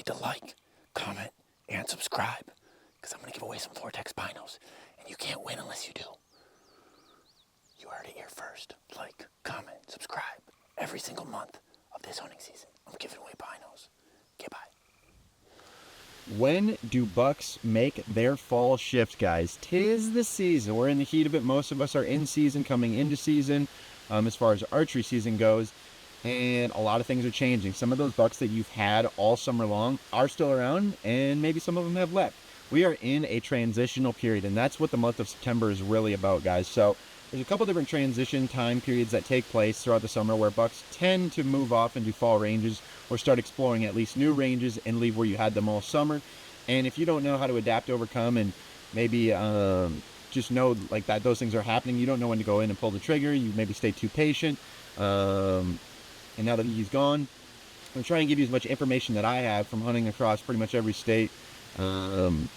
forget to like, comment, and subscribe, because I'm going to give away some Vortex binos, and you can't win unless you do. You heard it here first. Like, comment, subscribe. Every single month of this hunting season, I'm giving away binos. Okay, bye. When do bucks make their fall shift, guys? 'Tis the season. We're in the heat of it. Most of us are in season, coming into season, as far as archery season goes. And a lot of things are changing. Some of those bucks that you've had all summer long are still around, and maybe some of them have left. We are in a transitional period, and that's what the month of September is really about, guys. So there's a couple different transition time periods that take place throughout the summer where bucks tend to move off and do fall ranges or start exploring at least new ranges and leave where you had them all summer. And if you don't know how to adapt, overcome, and maybe just know like that those things are happening, you don't know when to go in and pull the trigger, you maybe stay too patient. And now that he's gone, I'm trying to give you as much information that I have from hunting across pretty much every state in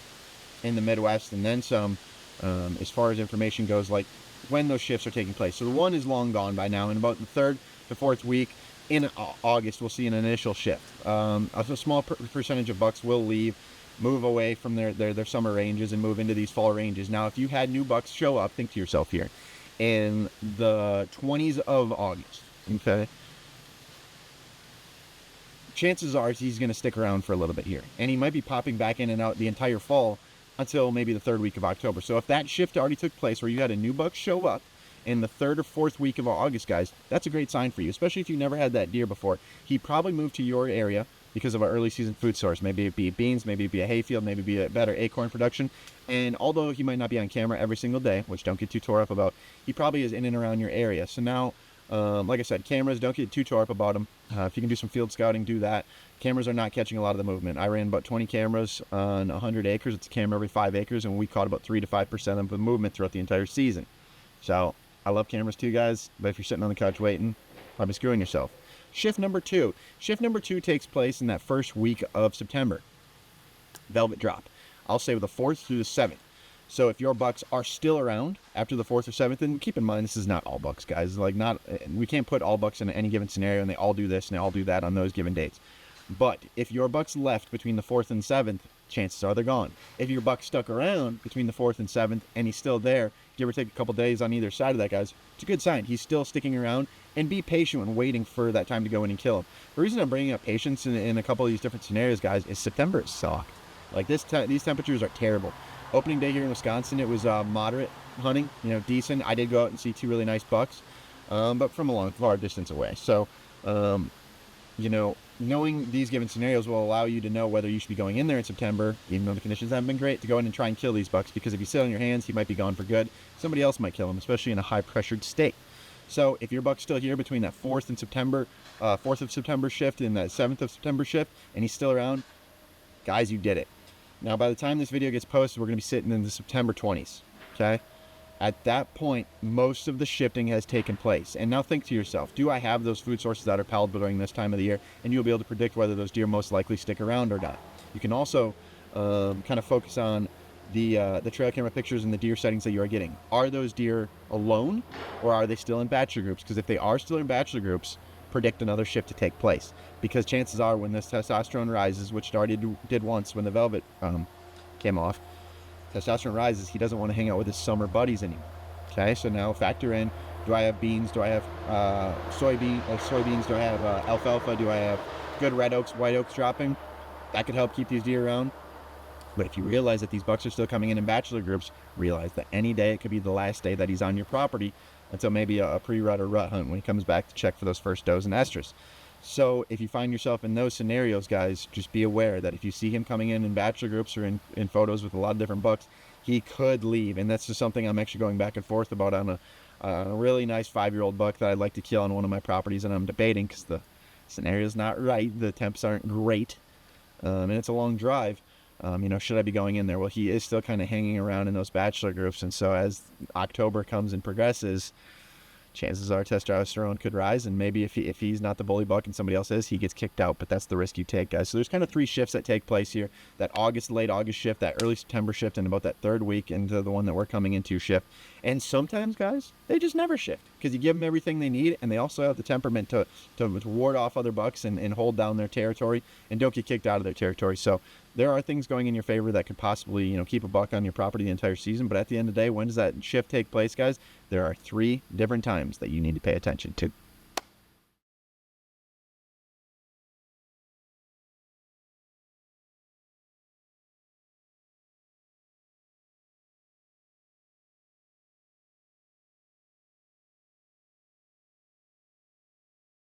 the Midwest, and then some, as far as information goes, like when those shifts are taking place. So the one is long gone by now. In about the 3rd to 4th week in August, we'll see an initial shift. A small percentage of bucks will leave, move away from their summer ranges and move into these fall ranges. Now, if you had new bucks show up, think to yourself here, in the 20s of August, okay, chances are he's going to stick around for a little bit here. And he might be popping back in and out the entire fall until maybe the 3rd week of October. So if that shift already took place where you had a new buck show up in the 3rd or 4th week of August, guys, that's a great sign for you, especially if you never had that deer before. He probably moved to your area because of our early season food source. Maybe it be beans, maybe it be a hayfield, maybe it be a better acorn production. And although he might not be on camera every single day, which don't get too tore up about, he probably is in and around your area. So now, like I said, cameras, don't get too tore up about them. If you can do some field scouting, do that. Cameras are not catching a lot of the movement. I ran about 20 cameras on 100 acres. It's a camera every 5 acres, and we caught about 3 to 5% of the movement throughout the entire season. So I love cameras too, guys, but if you're sitting on the couch waiting, probably screwing yourself. Shift number 2. Shift number 2 takes place in that first week of September. Velvet drop. I'll say the 4th through the 7th. So if your bucks are still around after the 4th or 7th, and keep in mind, this is not all bucks, guys. Like, we can't put all bucks in any given scenario, and they all do this and they all do that on those given dates. But if your buck's left between the 4th and 7th, chances are they're gone. If your buck stuck around between the 4th and 7th and he's still there, give or take a couple days on either side of that, guys, it's a good sign. He's still sticking around, and be patient when waiting for that time to go in and kill him. The reason I'm bringing up patience in a couple of these different scenarios, guys, is September sucks. Like these temperatures are terrible. Opening day here in Wisconsin, it was moderate hunting, decent. I did go out and see 2 really nice bucks, but from a far distance away. So, knowing these given scenarios will allow you to know whether you should be going in there in September, even though the conditions haven't been great, to go in and try and kill these bucks, because if you sit on your hands, he might be gone for good. Somebody else might kill him, especially in a high-pressured state. So if your buck's still here between that 4th of September shift and that 7th of September shift, and he's still around, guys, you did it. Now, by the time this video gets posted, we're going to be sitting in the September 20s, okay? At that point, most of the shifting has taken place. And now think to yourself, do I have those food sources that are palatable during this time of the year? And you'll be able to predict whether those deer most likely stick around or not. You can also kind of focus on the trail camera pictures and the deer settings that you are getting. Are those deer alone, or are they still in bachelor groups? Because if they are still in bachelor groups, predict another shift to take place, because chances are when this testosterone rises, which it already did once when the velvet came off, testosterone rises, he doesn't want to hang out with his summer buddies anymore. Okay, so now factor in, do I have beans, do I have soybeans, do I have alfalfa, do I have good red oaks, white oaks dropping? That could help keep these deer around. But if you realize that these bucks are still coming in bachelor groups, realize that any day it could be the last day that he's on your property, until maybe a pre-rut or rut hunt when he comes back to check for those first does and estrus. So if you find yourself in those scenarios, guys, just be aware that if you see him coming in bachelor groups or in photos with a lot of different bucks, he could leave. And that's just something I'm actually going back and forth about on a really nice 5-year-old buck that I'd like to kill on one of my properties, and I'm debating because the scenario's not right, the temps aren't great, and it's a long drive. Should I be going in there? Well, he is still kind of hanging around in those bachelor groups, and so as October comes and progresses, chances are testosterone could rise, and maybe if he's not the bully buck and somebody else is, he gets kicked out. But that's the risk you take, guys. So there's kind of 3 shifts that take place here: that late August shift, that early September shift, and about that 3rd week into the one that we're coming into shift. And sometimes, guys, they just never shift because you give them everything they need, and they also have the temperament to ward off other bucks and hold down their territory and don't get kicked out of their territory. So there are things going in your favor that could possibly, keep a buck on your property the entire season. But at the end of the day, when does that shift take place, guys? There are 3 different times that you need to pay attention to.